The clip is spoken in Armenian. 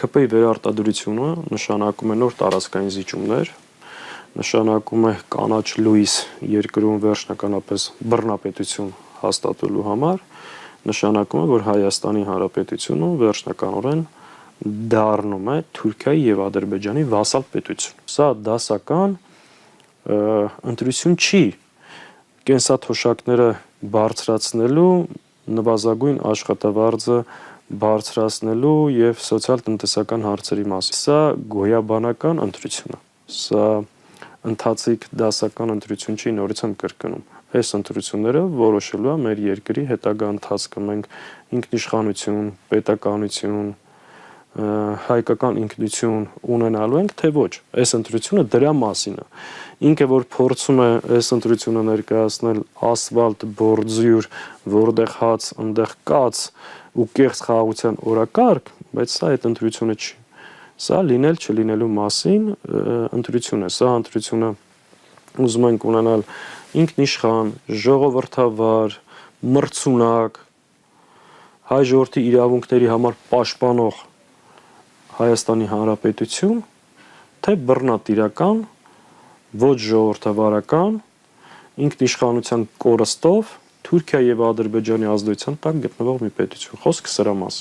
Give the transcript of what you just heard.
ԿՓ-ի վերարտադրությունը նշանակում է նոր տարածքային զիջումներ, նշանակում է կանաչ լույս երկրում վերջնականապես բռնապետություն հաստատելու համար, նշանակում է, որ Հայաստանի Հանրապետությունը վերջնականորեն դառնում է Թուրքիայի եւ Ադրբեջանի վասալ պետություն։ Սա դասական ընտրություն չի կենսաթոշակները բարձրացնելու, նվազագույն աշխատավարձը բարձրացնելու եւ սոցիալ-տնտեսական հարցերի մասին։ Սա գոյաբանական ընտրություն է։ Սա ընթացիկ դասական ընտրություն չի, նորից եմ կրկնում։ Այս ընտրությունները որոշելու է մեր երկրի հետագա ընթացքը։ Մենք ինքնիշխանություն, պետականություն, հայկական ինքնություն ունենալու ենք, թե ոչ։ Այս ընտրությունը դրա մասին է։ Ինքը որ փորձում է այս ընտրությունը ներկայացնել ասֆալտ, բորձյուր, որտեղ հաց, այնտեղ կաց ու կեղծ խաղաղության օրակարգ, բայց սա այդ ընտրությունը չի։ Սա լինել չլինելու մասին ընտրություն է։ Սա ընտրությունը ուզում ենք ունենալ ինքնիշխան, ժողովրդավար, մրցունակ, հայ ժողովրդի իրավունքների համար պաշտպանող Հայաստանի Հանրապետություն, թե բռնատիրական, ոչ ժողովրդավարական, ինքնիշխանության կորստով Թուրքիա եւ Ադրբեջանի ազդեցության տակ գտնվող մի պետություն։ Խոսքը սրա մասին։